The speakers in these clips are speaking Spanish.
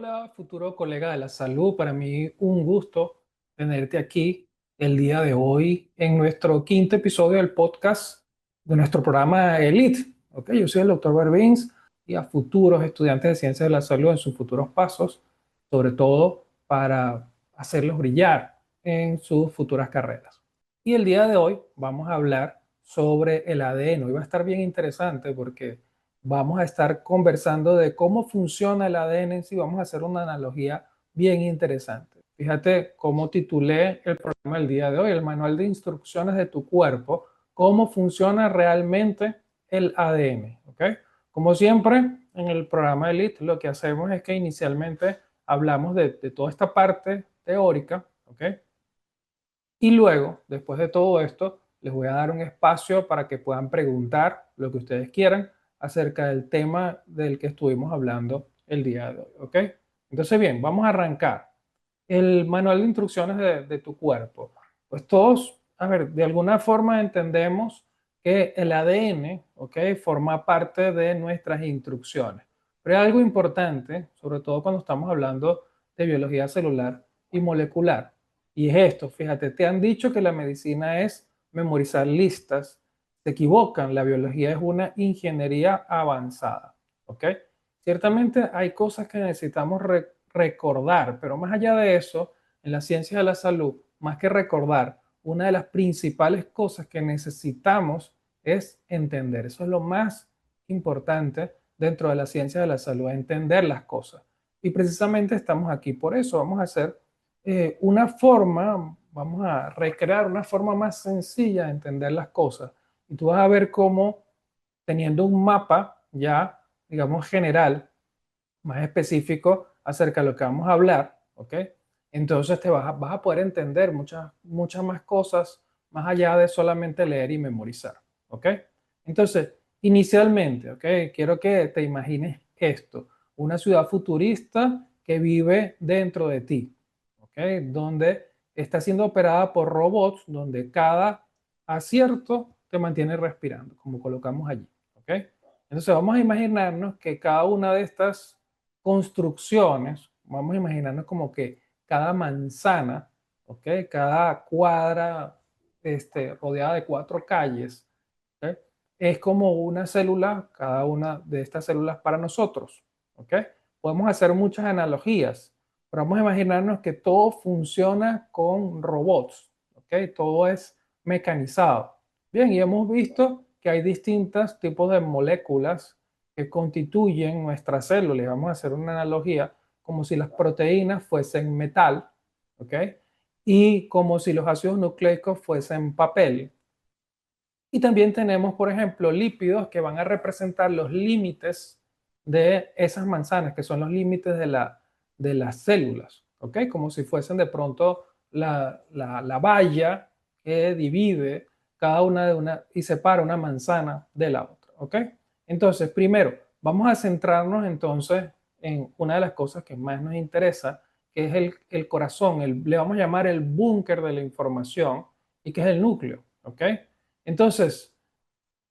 Hola, futuro colega de la salud. Para mí un gusto tenerte aquí el día de hoy en nuestro quinto episodio del podcast de nuestro programa Elite. ¿Ok? Yo soy el doctor Berbins y a futuros estudiantes de ciencias de la salud en sus futuros pasos, sobre todo para hacerlos brillar en sus futuras carreras. Y el día de hoy vamos a hablar sobre el ADN. Hoy va a estar bien interesante porque vamos a estar conversando de cómo funciona el ADN en sí. Vamos a hacer una analogía bien interesante. Fíjate cómo titulé el programa del día de hoy, el manual de instrucciones de tu cuerpo, cómo funciona realmente el ADN. ¿Ok? Como siempre, en el programa Elite, lo que hacemos es que inicialmente hablamos de toda esta parte teórica. ¿Ok? Y luego, después de todo esto, les voy a dar un espacio para que puedan preguntar lo que ustedes quieran acerca del tema del que estuvimos hablando el día de hoy, ¿ok? Entonces, bien, vamos a arrancar. El manual de instrucciones de tu cuerpo. Pues todos, a ver, de alguna forma entendemos que el ADN, ¿ok? Forma parte de nuestras instrucciones. Pero hay algo importante, sobre todo cuando estamos hablando de biología celular y molecular. Y es esto, fíjate, te han dicho que la medicina es memorizar listas, se equivocan, la biología es una ingeniería avanzada, ¿ok? Ciertamente hay cosas que necesitamos recordar, pero más allá de eso, en la ciencia de la salud, más que recordar, una de las principales cosas que necesitamos es entender. Eso es lo más importante dentro de la ciencia de la salud, entender las cosas. Y precisamente estamos aquí por eso. Vamos a hacer una forma, vamos a recrear una forma más sencilla de entender las cosas. Y tú vas a ver cómo teniendo un mapa ya, digamos, general, más específico acerca de lo que vamos a hablar, ¿ok? Entonces vas a poder entender muchas más cosas más allá de solamente leer y memorizar, ¿ok? Entonces, inicialmente, ¿ok? Quiero que te imagines esto, una ciudad futurista que vive dentro de ti, ¿ok? Donde está siendo operada por robots, donde cada acierto te mantiene respirando, como colocamos allí, ¿ok? Entonces vamos a imaginarnos que cada una de estas construcciones, vamos a imaginarnos como que cada manzana, ¿ok? Cada cuadra rodeada de cuatro calles, ¿ok? Es como una célula, cada una de estas células para nosotros, ¿ok? Podemos hacer muchas analogías, pero vamos a imaginarnos que todo funciona con robots, ¿ok? Todo es mecanizado. Bien, y hemos visto que hay distintos tipos de moléculas que constituyen nuestras células. Vamos a hacer una analogía como si las proteínas fuesen metal, ¿ok? Y como si los ácidos nucleicos fuesen papel. Y también tenemos, por ejemplo, lípidos que van a representar los límites de esas manzanas, que son los límites de las células, ¿ok? Como si fuesen de pronto la valla que divide cada una de una y separa una manzana de la otra, ¿ok? Entonces, primero, vamos a centrarnos entonces en una de las cosas que más nos interesa, que es el corazón, le vamos a llamar el búnker de la información y que es el núcleo, ¿ok? Entonces,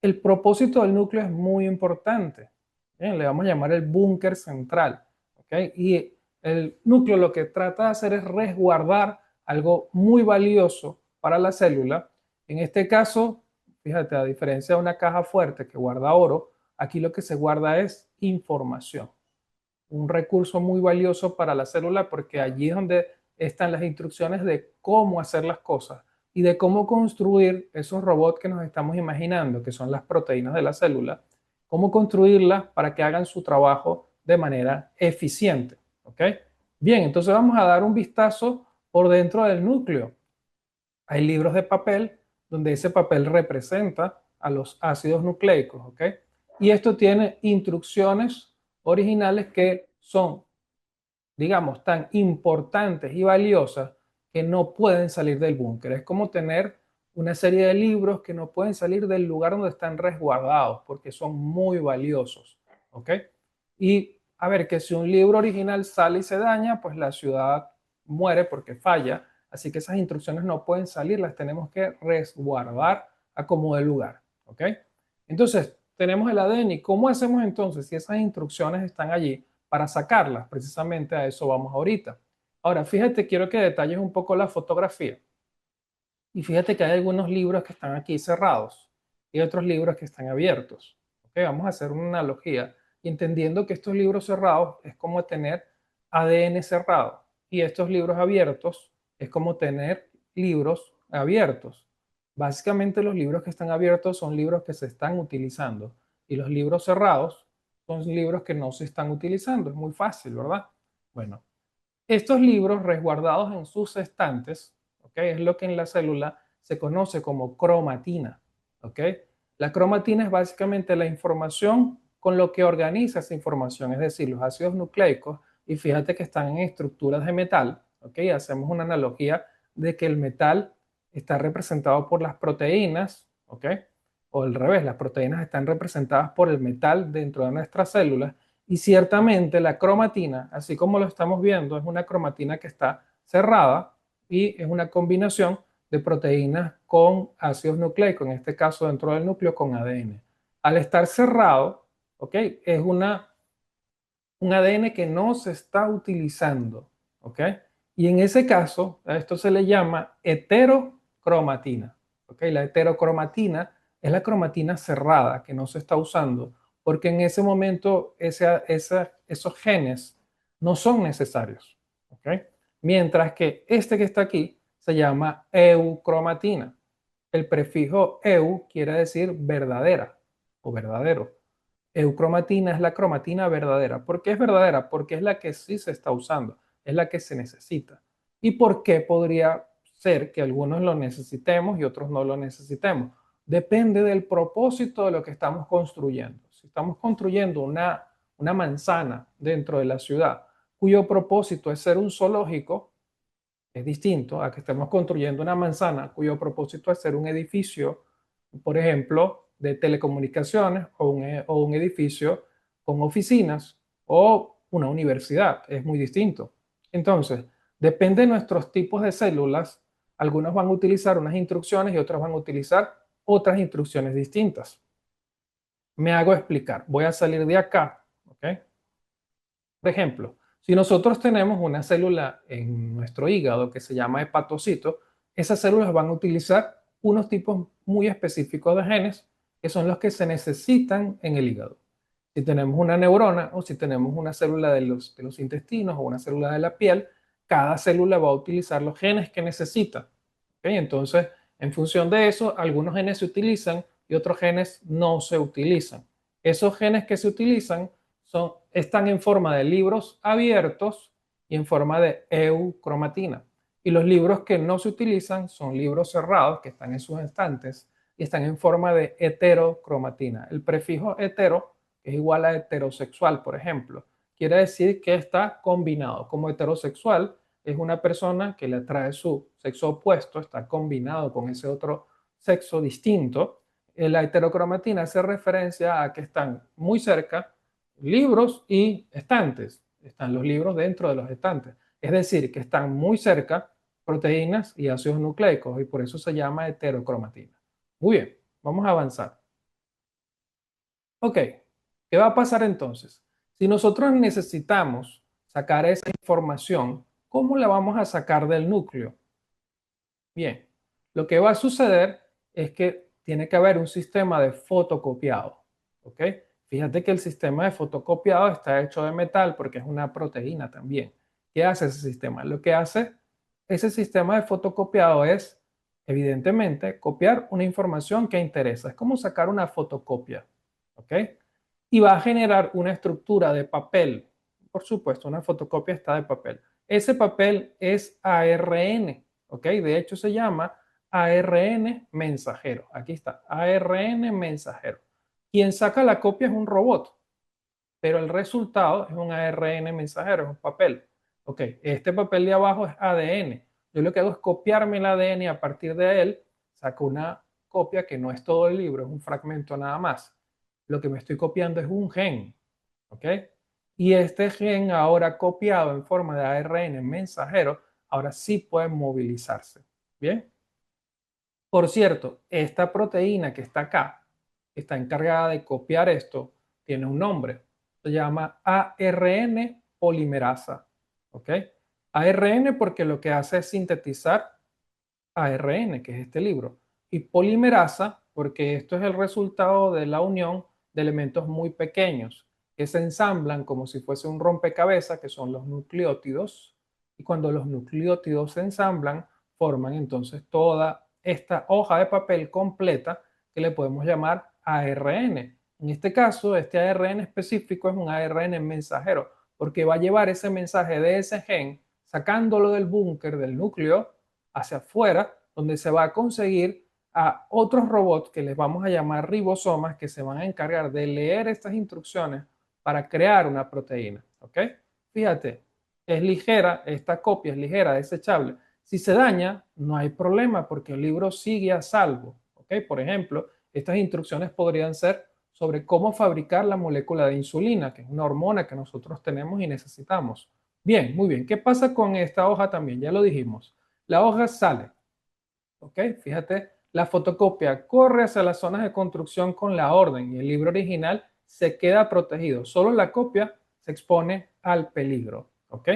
el propósito del núcleo es muy importante. Bien, le vamos a llamar el búnker central, ¿ok? Y el núcleo lo que trata de hacer es resguardar algo muy valioso para la célula. En este caso, fíjate, a diferencia de una caja fuerte que guarda oro, aquí lo que se guarda es información, un recurso muy valioso para la célula porque allí es donde están las instrucciones de cómo hacer las cosas y de cómo construir esos robots que nos estamos imaginando, que son las proteínas de la célula, cómo construirlas para que hagan su trabajo de manera eficiente. ¿Ok? Bien, entonces vamos a dar un vistazo por dentro del núcleo. Hay libros de papel donde ese papel representa a los ácidos nucleicos. ¿Ok? Y esto tiene instrucciones originales que son, digamos, tan importantes y valiosas que no pueden salir del búnker. Es como tener una serie de libros que no pueden salir del lugar donde están resguardados porque son muy valiosos. ¿Ok? Y a ver, que si un libro original sale y se daña, pues la ciudad muere porque falla. Así que esas instrucciones no pueden salir, las tenemos que resguardar a como de lugar. ¿Ok? Entonces, tenemos el ADN. ¿Cómo hacemos entonces si esas instrucciones están allí? para sacarlas. Precisamente a eso vamos ahorita. Ahora, fíjate, quiero que detalles un poco la fotografía. Y fíjate que hay algunos libros que están aquí cerrados y otros libros que están abiertos. ¿Ok? Vamos a hacer una analogía, entendiendo que estos libros cerrados es como tener ADN cerrado y estos libros abiertos es como tener libros abiertos. Básicamente los libros que están abiertos son libros que se están utilizando y los libros cerrados son libros que no se están utilizando. Es muy fácil, ¿verdad? Bueno, estos libros resguardados en sus estantes, ¿ok? Es lo que en la célula se conoce como cromatina, ¿ok? La cromatina es básicamente la información con lo que organiza esa información, es decir, los ácidos nucleicos, y fíjate que están en estructuras de metal, ¿ok? Hacemos una analogía de que el metal está representado por las proteínas, ¿ok? O al revés, las proteínas están representadas por el metal dentro de nuestras células y ciertamente la cromatina, así como lo estamos viendo, es una cromatina que está cerrada y es una combinación de proteínas con ácidos nucleicos, en este caso dentro del núcleo con ADN. Al estar cerrado, ¿ok? Es un ADN que no se está utilizando, ¿ok? Y en ese caso, a esto se le llama heterocromatina, ¿ok? La heterocromatina es la cromatina cerrada que no se está usando porque en ese momento esos genes no son necesarios, ¿ok? Mientras que este que está aquí se llama eucromatina. El prefijo eu quiere decir verdadera o verdadero. Eucromatina es la cromatina verdadera. ¿Por qué es verdadera? Porque es la que sí se está usando, es la que se necesita. ¿Y por qué podría ser que algunos lo necesitemos y otros no lo necesitemos? Depende del propósito de lo que estamos construyendo. Si estamos construyendo una manzana dentro de la ciudad, cuyo propósito es ser un zoológico, es distinto a que estemos construyendo una manzana cuyo propósito es ser un edificio, por ejemplo, de telecomunicaciones o un edificio con oficinas o una universidad. Es muy distinto. Entonces, depende de nuestros tipos de células. Algunos van a utilizar unas instrucciones y otros van a utilizar otras instrucciones distintas. Me hago explicar. Voy a salir de acá. ¿Ok? Por ejemplo, si nosotros tenemos una célula en nuestro hígado que se llama hepatocito, esas células van a utilizar unos tipos muy específicos de genes que son los que se necesitan en el hígado. Si tenemos una neurona o si tenemos una célula de los intestinos o una célula de la piel, cada célula va a utilizar los genes que necesita. ¿Ok? Entonces, en función de eso, algunos genes se utilizan y otros genes no se utilizan. Esos genes que se utilizan están en forma de libros abiertos y en forma de eucromatina. Y los libros que no se utilizan son libros cerrados que están en sus estantes y están en forma de heterocromatina. El prefijo hetero es igual a heterosexual, por ejemplo. Quiere decir que está combinado. Como heterosexual es una persona que le atrae su sexo opuesto, está combinado con ese otro sexo distinto. La heterocromatina hace referencia a que están muy cerca libros y estantes. Están los libros dentro de los estantes. Es decir, que están muy cerca proteínas y ácidos nucleicos y por eso se llama heterocromatina. Muy bien, vamos a avanzar. Ok, ¿qué va a pasar entonces? Si nosotros necesitamos sacar esa información, ¿cómo la vamos a sacar del núcleo? Bien, lo que va a suceder es que tiene que haber un sistema de fotocopiado. ¿Ok? Fíjate que el sistema de fotocopiado está hecho de metal porque es una proteína también. ¿Qué hace ese sistema? Lo que hace ese sistema de fotocopiado es, evidentemente, copiar una información que interesa. Es como sacar una fotocopia. ¿Ok? Y va a generar una estructura de papel. Por supuesto, una fotocopia está de papel. Ese papel es ARN. ¿Ok? De hecho, se llama ARN mensajero. Aquí está, ARN mensajero. Quien saca la copia es un robot, pero el resultado es un ARN mensajero, es un papel. Ok, este papel de abajo es ADN. Yo lo que hago es copiarme el ADN y a partir de él saco una copia que no es todo el libro, es un fragmento nada más. Lo que me estoy copiando es un gen. ¿Ok? Y este gen ahora copiado en forma de ARN mensajero, ahora sí puede movilizarse. Bien. Por cierto, esta proteína que está acá, que está encargada de copiar esto, tiene un nombre. se llama ARN polimerasa. ¿Ok? ARN porque lo que hace es sintetizar ARN, que es este libro, y polimerasa, porque esto es el resultado de la unión de elementos muy pequeños que se ensamblan como si fuese un rompecabezas, que son los nucleótidos, y cuando los nucleótidos se ensamblan, forman entonces toda esta hoja de papel completa que le podemos llamar ARN. En este caso, este ARN específico es un ARN mensajero, porque va a llevar ese mensaje de ese gen, sacándolo del búnker del núcleo hacia afuera, donde se va a conseguir a otros robots que les vamos a llamar ribosomas, que se van a encargar de leer estas instrucciones para crear una proteína. ¿Ok? Fíjate, es ligera, esta copia es ligera, desechable. Si se daña, no hay problema porque el libro sigue a salvo. ¿Ok? Por ejemplo, estas instrucciones podrían ser sobre cómo fabricar la molécula de insulina, que es una hormona que nosotros tenemos y necesitamos. Bien, muy bien. ¿Qué pasa con esta hoja también? Ya lo dijimos. La hoja sale, ¿ok? Fíjate, la fotocopia corre hacia las zonas de construcción con la orden y el libro original se queda protegido. Solo la copia se expone al peligro, ¿ok?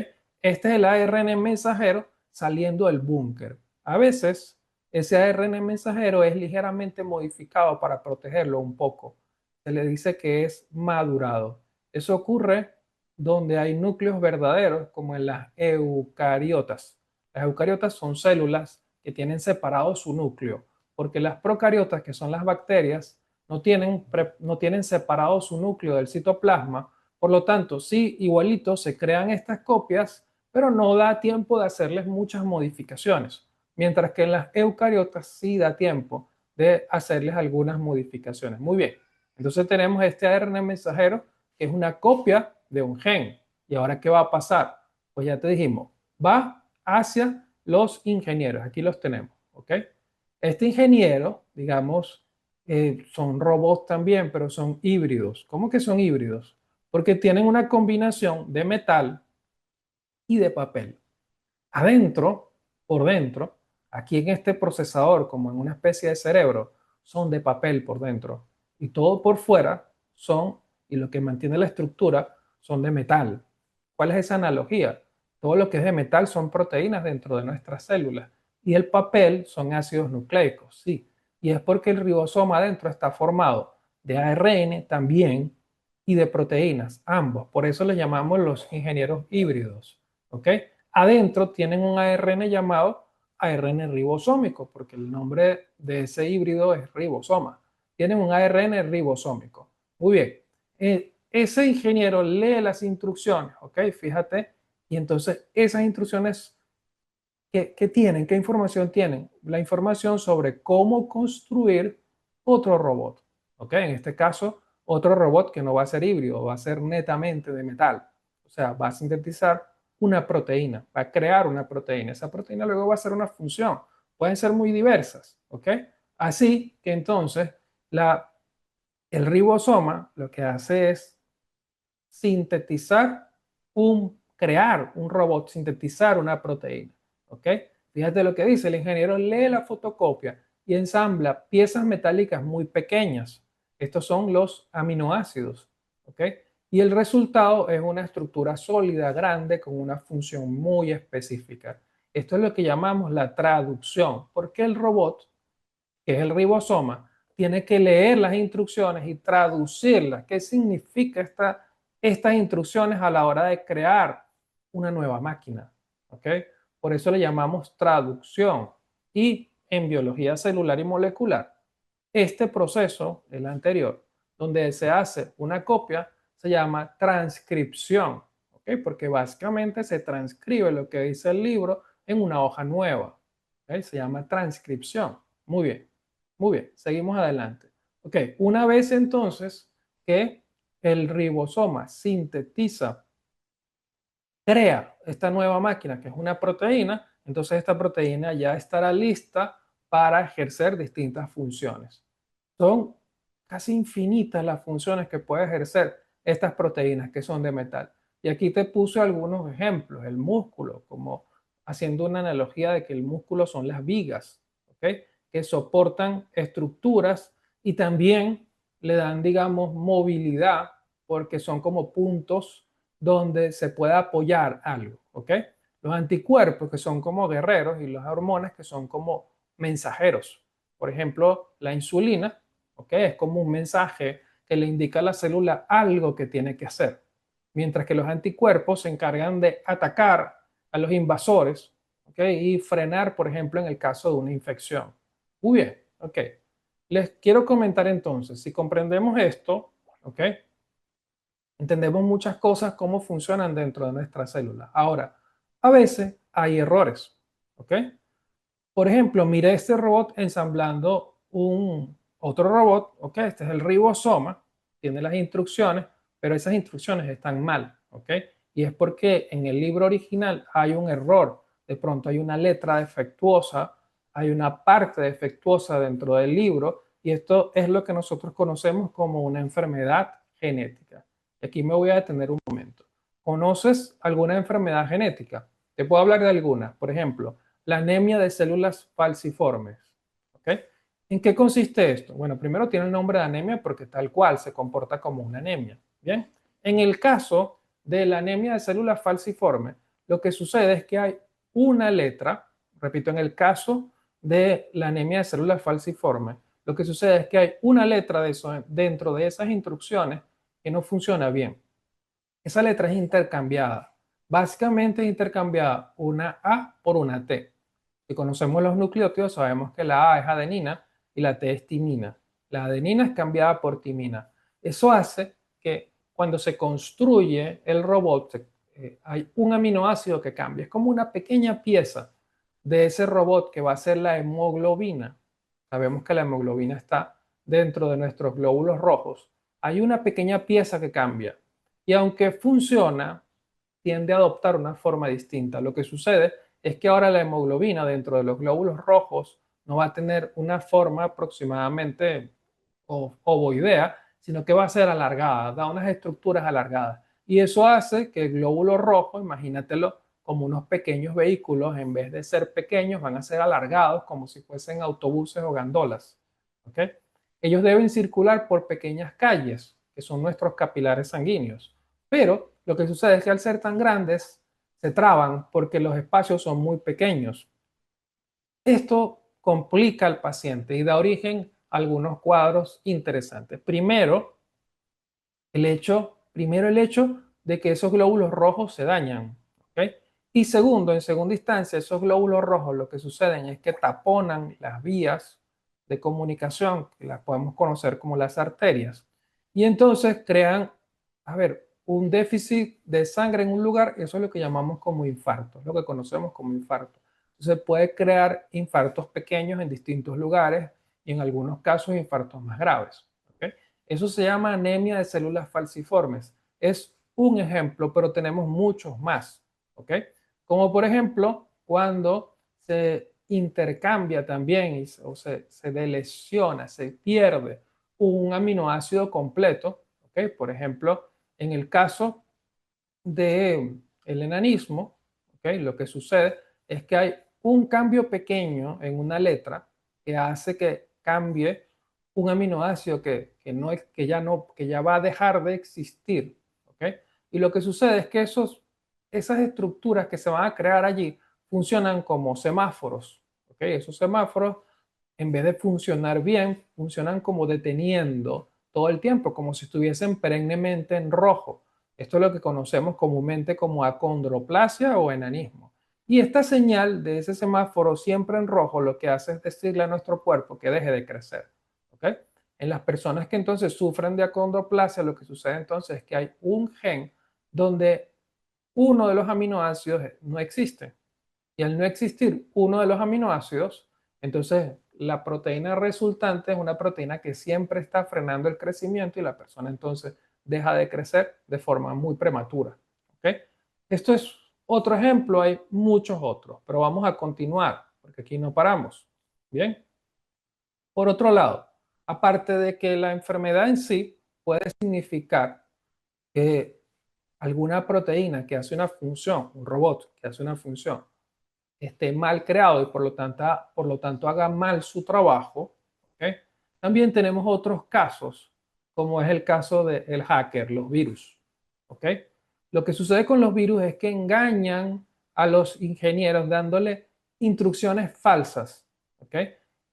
Este es el ARN mensajero saliendo del búnker. A veces ese ARN mensajero es ligeramente modificado para protegerlo un poco. Se le dice que es madurado. Eso ocurre donde hay núcleos verdaderos, como en las eucariotas. Las eucariotas son células que tienen separado su núcleo, porque las procariotas, que son las bacterias, no tienen separado su núcleo del citoplasma. Por lo tanto, sí, igualito se crean estas copias, pero no da tiempo de hacerles muchas modificaciones, mientras que en las eucariotas sí da tiempo de hacerles algunas modificaciones. Muy bien, entonces tenemos este ARN mensajero que es una copia de un gen. ¿Y ahora qué va a pasar? Pues ya te dijimos, va hacia los ingenieros. Aquí los tenemos, ¿ok? Este ingeniero, digamos, son robots también, pero son híbridos. ¿Cómo que son híbridos? Porque tienen una combinación de metal y de papel. Adentro, por dentro, aquí en este procesador, como en una especie de cerebro, son de papel por dentro. Y todo por fuera son, y lo que mantiene la estructura, son de metal. ¿Cuál es esa analogía? Todo lo que es de metal son proteínas dentro de nuestras células. Y el papel son ácidos nucleicos, sí. Y es porque el ribosoma adentro está formado de ARN también y de proteínas, ambos. Por eso les llamamos los ingenieros híbridos. ¿Ok? Adentro tienen un ARN llamado ARN ribosómico, porque el nombre de ese híbrido es ribosoma. Tienen un ARN ribosómico. Muy bien. Ese ingeniero lee las instrucciones, ¿ok? Fíjate. Y entonces esas instrucciones, ¿qué tienen? ¿Qué información tienen? La información sobre cómo construir otro robot, ¿ok? En este caso, otro robot que no va a ser híbrido, va a ser netamente de metal. O sea, va a sintetizar una proteína, va a crear una proteína. Esa proteína luego va a hacer una función. Pueden ser muy diversas, ¿ok? Así que entonces el ribosoma lo que hace es sintetizar crear un robot, sintetizar una proteína. ¿Ok? Fíjate lo que dice, el ingeniero lee la fotocopia y ensambla piezas metálicas muy pequeñas. Estos son los aminoácidos. ¿Ok? Y el resultado es una estructura sólida, grande, con una función muy específica. Esto es lo que llamamos la traducción, porque el robot, que es el ribosoma, tiene que leer las instrucciones y traducirlas. ¿Qué significa estas instrucciones a la hora de crear una nueva máquina? ¿Ok? Por eso le llamamos traducción. Y en biología celular y molecular, este proceso, el anterior, donde se hace una copia, se llama transcripción. ¿Ok? Porque básicamente se transcribe lo que dice el libro en una hoja nueva. ¿Ok? Se llama transcripción. Muy bien. Muy bien, seguimos adelante. Ok, una vez entonces que el ribosoma sintetiza, crea esta nueva máquina que es una proteína, entonces esta proteína ya estará lista para ejercer distintas funciones. Son casi infinitas las funciones que puede ejercer estas proteínas que son de metal. Y aquí te puse algunos ejemplos, el músculo, como haciendo una analogía de que el músculo son las vigas, ¿ok? Que soportan estructuras y también le dan, digamos, movilidad porque son como puntos donde se puede apoyar algo, ¿ok? Los anticuerpos, que son como guerreros, y las hormonas, que son como mensajeros. Por ejemplo, la insulina, ¿ok? Es como un mensaje que le indica a la célula algo que tiene que hacer. Mientras que los anticuerpos se encargan de atacar a los invasores, ¿ok? Y frenar, por ejemplo, en el caso de una infección. Muy bien, ¿ok? Les quiero comentar entonces, si comprendemos esto, ¿ok? Entendemos muchas cosas, cómo funcionan dentro de nuestras células. Ahora, a veces hay errores, ¿ok? Por ejemplo, mire este robot ensamblando un otro robot, ¿ok? Este es el ribosoma, tiene las instrucciones, pero esas instrucciones están mal, ¿ok? Y es porque en el libro original hay un error, de pronto hay una letra defectuosa, hay una parte defectuosa dentro del libro, y esto es lo que nosotros conocemos como una enfermedad genética. Aquí me voy a detener un momento. ¿Conoces alguna enfermedad genética? Te puedo hablar de algunas. Por ejemplo, la anemia de células falciformes. ¿Ok? ¿En qué consiste esto? Bueno, primero tiene el nombre de anemia porque tal cual se comporta como una anemia. Bien, en el caso de la anemia de células falciformes, lo que sucede es que hay una letra, repito, en el caso de la anemia de células falciformes, lo que sucede es que hay una letra de eso dentro de esas instrucciones que no funciona bien. Esa letra es intercambiada. Básicamente es intercambiada una A por una T. Si conocemos los nucleótidos, sabemos que la A es adenina y la T es timina. La adenina es cambiada por timina. Eso hace que cuando se construye el robot, hay un aminoácido que cambia. Es como una pequeña pieza de ese robot que va a ser la hemoglobina. Sabemos que la hemoglobina está dentro de nuestros glóbulos rojos. Hay una pequeña pieza que cambia. Y aunque funciona, tiende a adoptar una forma distinta. Lo que sucede es que ahora la hemoglobina dentro de los glóbulos rojos no va a tener una forma aproximadamente ovoidea, sino que va a ser alargada, da unas estructuras alargadas. Y eso hace que el glóbulo rojo, imagínatelo como unos pequeños vehículos, en vez de ser pequeños, van a ser alargados como si fuesen autobuses o gandolas. ¿Ok? Ellos deben circular por pequeñas calles, que son nuestros capilares sanguíneos. Pero lo que sucede es que al ser tan grandes, se traban porque los espacios son muy pequeños. Esto complica al paciente y da origen a algunos cuadros interesantes. Primero el hecho de que esos glóbulos rojos se dañan. ¿Ok? Y segundo, en segunda instancia, esos glóbulos rojos lo que suceden es que taponan las vías de comunicación, que las podemos conocer como las arterias, y entonces crean, a ver, un déficit de sangre en un lugar, eso es lo que llamamos como infarto, lo que conocemos como infarto. Entonces puede crear infartos pequeños en distintos lugares y en algunos casos infartos más graves. ¿Ok? Eso se llama anemia de células falciformes. Es un ejemplo, pero tenemos muchos más. ¿Ok? Como por ejemplo, cuando se intercambia también o se delesiona, se pierde un aminoácido completo. ¿Ok? Por ejemplo, en el caso del enanismo, ¿ok? Lo que sucede es que hay un cambio pequeño en una letra que hace que cambie un aminoácido que ya va a dejar de existir, ¿ok? Y lo que sucede es que esas estructuras que se van a crear allí funcionan como semáforos, ¿ok? Esos semáforos, en vez de funcionar bien, funcionan como deteniendo todo el tiempo, como si estuviesen perennemente en rojo. Esto es lo que conocemos comúnmente como acondroplasia o enanismo. Y esta señal de ese semáforo siempre en rojo lo que hace es decirle a nuestro cuerpo que deje de crecer. ¿Ok? En las personas que entonces sufren de acondroplasia, lo que sucede entonces es que hay un gen donde uno de los aminoácidos no existe. Y al no existir uno de los aminoácidos, entonces la proteína resultante es una proteína que siempre está frenando el crecimiento y la persona entonces deja de crecer de forma muy prematura. ¿Ok? Esto es otro ejemplo, hay muchos otros, pero vamos a continuar porque aquí no paramos. Bien. Por otro lado, aparte de que la enfermedad en sí puede significar que alguna proteína que hace una función, un robot que hace una función, esté mal creado y por lo tanto haga mal su trabajo, ¿ok? También tenemos otros casos como es el caso del hacker, los virus. ¿Ok? Lo que sucede con los virus es que engañan a los ingenieros dándole instrucciones falsas, ¿ok?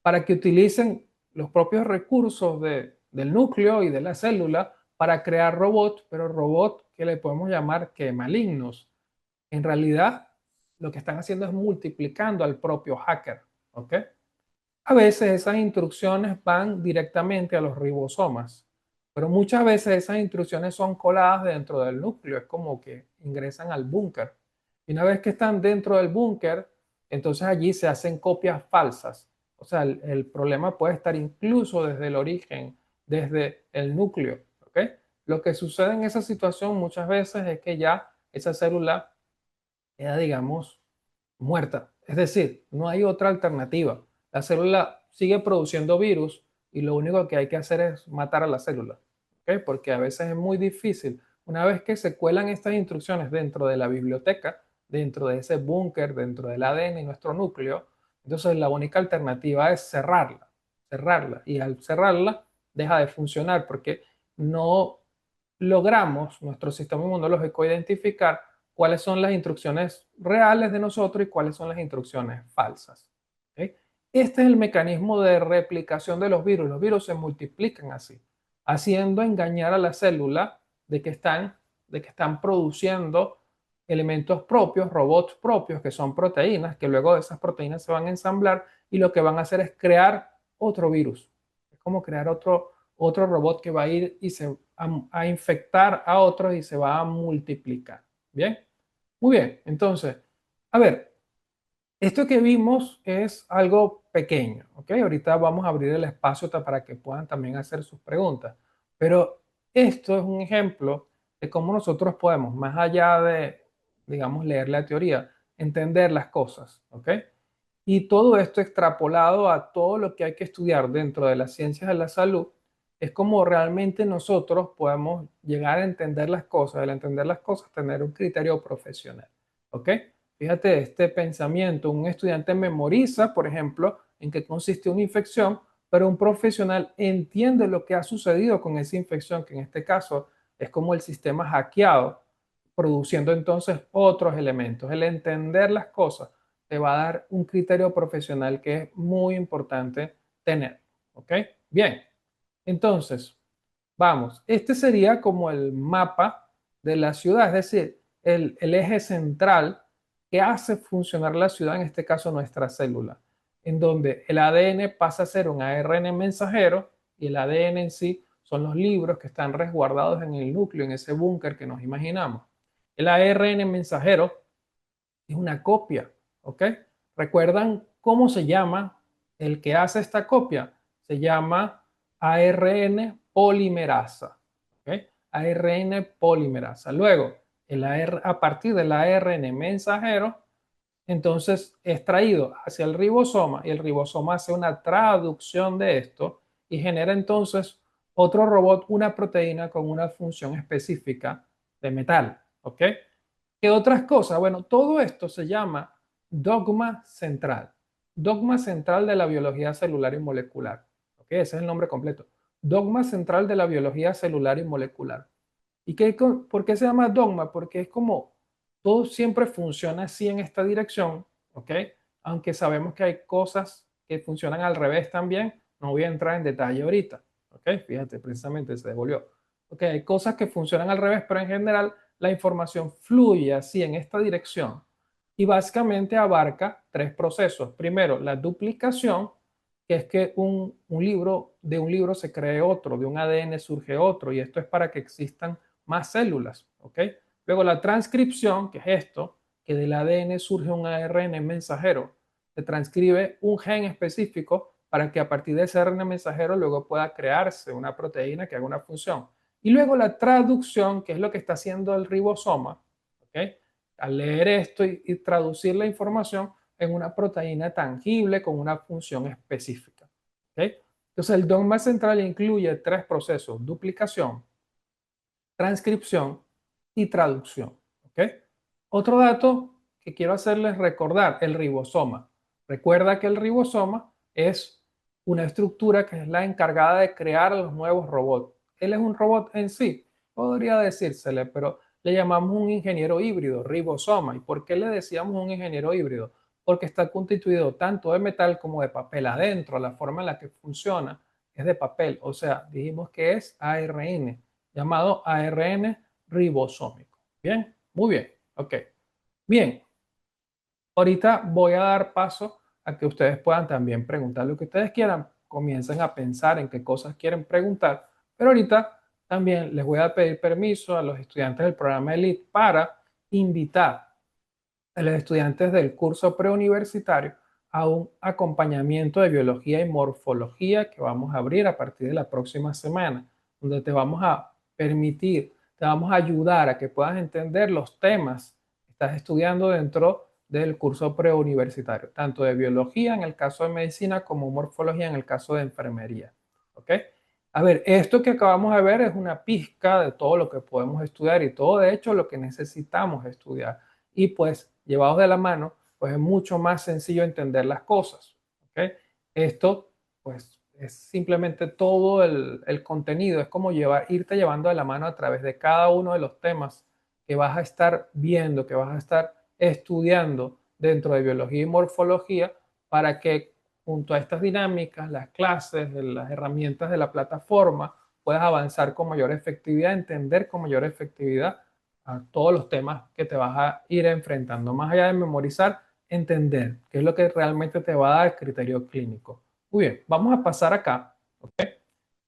Para que utilicen los propios recursos del núcleo y de la célula para crear robots, pero robots que le podemos llamar que malignos. En realidad, lo que están haciendo es multiplicando al propio hacker, ¿ok? A veces esas instrucciones van directamente a los ribosomas, pero muchas veces esas instrucciones son coladas dentro del núcleo, es como que ingresan al búnker. Y una vez que están dentro del búnker, entonces allí se hacen copias falsas. O sea, el problema puede estar incluso desde el origen, desde el núcleo. ¿Ok? Lo que sucede en esa situación muchas veces es que ya esa célula queda, digamos, muerta. Es decir, no hay otra alternativa. La célula sigue produciendo virus y lo único que hay que hacer es matar a la célula. ¿Ok? Porque a veces es muy difícil. Una vez que se cuelan estas instrucciones dentro de la biblioteca, dentro de ese búnker, dentro del ADN y nuestro núcleo, entonces la única alternativa es cerrarla, cerrarla. Y al cerrarla deja de funcionar porque no logramos, nuestro sistema inmunológico, identificar cuáles son las instrucciones reales de nosotros y cuáles son las instrucciones falsas. ¿Okay? Este es el mecanismo de replicación de los virus. Los virus se multiplican así, haciendo engañar a la célula de que están produciendo elementos propios, robots propios, que son proteínas, que luego de esas proteínas se van a ensamblar y lo que van a hacer es crear otro virus. Es como crear otro robot que va a ir y a infectar a otros y se va a multiplicar. Bien, muy bien. Entonces, a ver, esto que vimos es algo pequeño, ¿ok? Ahorita vamos a abrir el espacio para que puedan también hacer sus preguntas, pero esto es un ejemplo de cómo nosotros podemos, más allá de, digamos, leer la teoría, entender las cosas, ¿ok? Y todo esto extrapolado a todo lo que hay que estudiar dentro de las ciencias de la salud, es como realmente nosotros podemos llegar a entender las cosas, al entender las cosas, tener un criterio profesional, ¿ok? Fíjate, este pensamiento, un estudiante memoriza, por ejemplo, en qué consiste una infección, pero un profesional entiende lo que ha sucedido con esa infección, que en este caso es como el sistema hackeado, produciendo entonces otros elementos. El entender las cosas te va a dar un criterio profesional que es muy importante tener. ¿Ok? Bien, entonces, vamos, este sería como el mapa de la ciudad, es decir, el eje central que hace funcionar la ciudad, en este caso nuestra célula, en donde el ADN pasa a ser un ARN mensajero y el ADN en sí son los libros que están resguardados en el núcleo, en ese búnker que nos imaginamos. El ARN mensajero es una copia, ¿ok? ¿Recuerdan cómo se llama el que hace esta copia? Se llama ARN polimerasa, ¿ok? ARN polimerasa. Luego, a partir del ARN mensajero, entonces es traído hacia el ribosoma y el ribosoma hace una traducción de esto y genera entonces otro robot, una proteína con una función específica de metal, ¿ok? ¿Qué otras cosas? Bueno, todo esto se llama dogma central. Dogma central de la biología celular y molecular. ¿Ok? Ese es el nombre completo. Dogma central de la biología celular y molecular. ¿Y por qué se llama dogma? Porque es como todo siempre funciona así en esta dirección, ¿ok? Aunque sabemos que hay cosas que funcionan al revés también, no voy a entrar en detalle ahorita, ¿ok? Fíjate, precisamente se devolvió. Ok, hay cosas que funcionan al revés, pero en general la información fluye así en esta dirección y básicamente abarca tres procesos. Primero, la duplicación, que es que de un libro se cree otro, de un ADN surge otro, y esto es para que existan más células, ¿ok? Luego la transcripción, que es esto, que del ADN surge un ARN mensajero, se transcribe un gen específico para que a partir de ese ARN mensajero luego pueda crearse una proteína que haga una función. Y luego la traducción, que es lo que está haciendo el ribosoma, ¿ok? Al leer esto y traducir la información en una proteína tangible con una función específica, ¿ok? Entonces el dogma central incluye tres procesos: duplicación, transcripción y traducción, ¿ok? Otro dato que quiero hacerles recordar, el ribosoma. Recuerda que el ribosoma es una estructura que es la encargada de crear los nuevos robots, él es un robot en sí, podría decírsele, pero le llamamos un ingeniero híbrido, ribosoma. ¿Y por qué le decíamos un ingeniero híbrido? Porque está constituido tanto de metal como de papel adentro. La forma en la que funciona es de papel, o sea, dijimos que es ARN, llamado ARN ribosómico. Bien, muy bien, ok. Bien, ahorita voy a dar paso a que ustedes puedan también preguntar lo que ustedes quieran. Comiencen a pensar en qué cosas quieren preguntar, pero ahorita también les voy a pedir permiso a los estudiantes del programa Elite para invitar a los estudiantes del curso preuniversitario a un acompañamiento de biología y morfología que vamos a abrir a partir de la próxima semana, donde te vamos a permitir, te vamos a ayudar a que puedas entender los temas que estás estudiando dentro del curso preuniversitario, tanto de biología en el caso de medicina como morfología en el caso de enfermería. ¿Ok? A ver, esto que acabamos de ver es una pizca de todo lo que podemos estudiar y todo, de hecho, lo que necesitamos estudiar. Y pues, llevados de la mano, pues es mucho más sencillo entender las cosas. ¿Ok? Esto, pues, es simplemente todo el contenido, es como irte llevando de la mano a través de cada uno de los temas que vas a estar viendo, que vas a estar estudiando dentro de biología y morfología, para que junto a estas dinámicas, las clases, las herramientas de la plataforma, puedas avanzar con mayor efectividad, entender con mayor efectividad a todos los temas que te vas a ir enfrentando. Más allá de memorizar, entender, qué es lo que realmente te va a dar criterio clínico. Muy bien, vamos a pasar acá, ¿ok?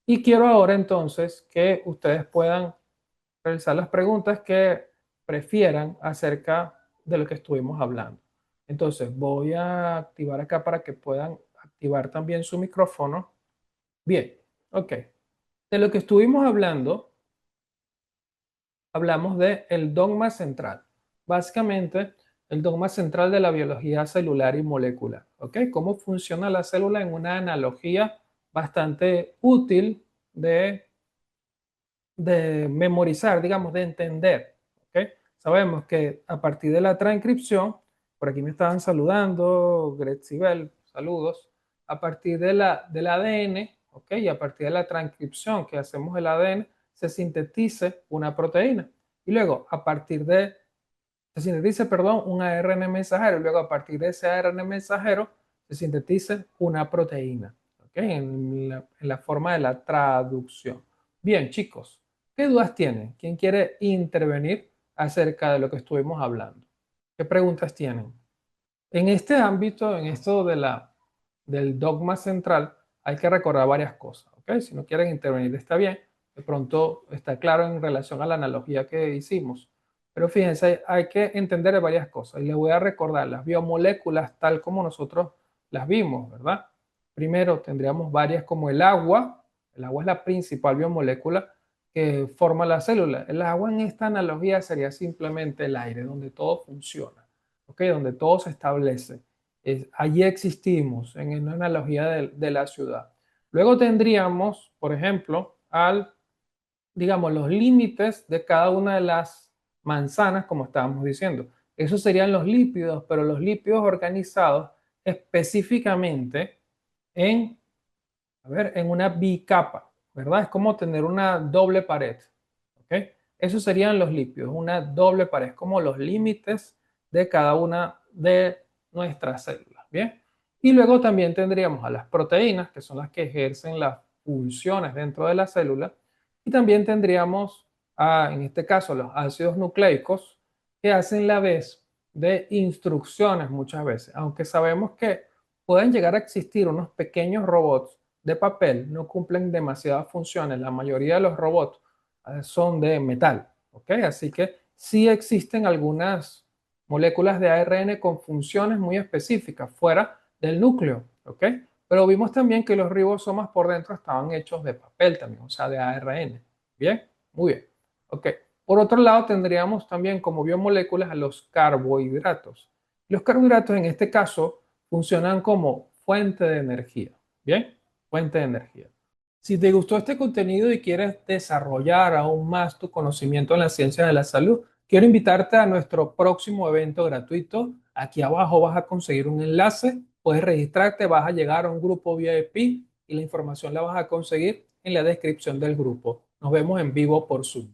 Y quiero ahora entonces que ustedes puedan realizar las preguntas que prefieran acerca de lo que estuvimos hablando. Entonces, voy a activar acá para que puedan activar también su micrófono. Bien, ok. De lo que estuvimos hablando, hablamos de el dogma central. Básicamente, el dogma central de la biología celular y molecular. ¿Ok? Cómo funciona la célula en una analogía bastante útil de memorizar, digamos, de entender. ¿Ok? Sabemos que a partir de la transcripción, por aquí me estaban saludando, Gretzibel, saludos, a partir del ADN, ¿ok? Y a partir de la transcripción que hacemos del ADN, se sintetice una proteína. Y luego, se sintetice, perdón, un ARN mensajero. Y luego, a partir de ese ARN mensajero, se sintetice una proteína, ¿ok? En la forma de la traducción. Bien, chicos, ¿qué dudas tienen? ¿Quién quiere intervenir acerca de lo que estuvimos hablando? ¿Qué preguntas tienen? En este ámbito, en esto del dogma central, hay que recordar varias cosas, ¿ok? Si no quieren intervenir, está bien. De pronto está claro en relación a la analogía que hicimos. Pero fíjense, hay que entender varias cosas. Y les voy a recordar las biomoléculas tal como nosotros las vimos, ¿verdad? Primero tendríamos varias como el agua. El agua es la principal biomolécula que forma la célula. El agua en esta analogía sería simplemente el aire, donde todo funciona. ¿Ok? Donde todo se establece. Allí existimos, en una analogía de la ciudad. Luego tendríamos, por ejemplo, digamos, los límites de cada una de las manzanas, como estábamos diciendo. Esos serían los lípidos, pero los lípidos organizados específicamente en, a ver, en una bicapa, ¿verdad? Es como tener una doble pared, ¿ok? Esos serían los lípidos, una doble pared, como los límites de cada una de nuestras células, ¿bien? Y luego también tendríamos a las proteínas, que son las que ejercen las funciones dentro de la célula, y también tendríamos, en este caso, los ácidos nucleicos, que hacen la vez de instrucciones muchas veces, aunque sabemos que pueden llegar a existir unos pequeños robots de papel, no cumplen demasiadas funciones. La mayoría de los robots son de metal, ¿ok? Así que sí existen algunas moléculas de ARN con funciones muy específicas fuera del núcleo, ¿ok? Pero vimos también que los ribosomas por dentro estaban hechos de papel también, o sea, de ARN. ¿Bien? Muy bien. Ok. Por otro lado, tendríamos también como biomoléculas a los carbohidratos. Los carbohidratos en este caso funcionan como fuente de energía. ¿Bien? Fuente de energía. Si te gustó este contenido y quieres desarrollar aún más tu conocimiento en la ciencia de la salud, quiero invitarte a nuestro próximo evento gratuito. Aquí abajo vas a conseguir un enlace, puedes registrarte, vas a llegar a un grupo VIP y la información la vas a conseguir en la descripción del grupo. Nos vemos en vivo por Zoom.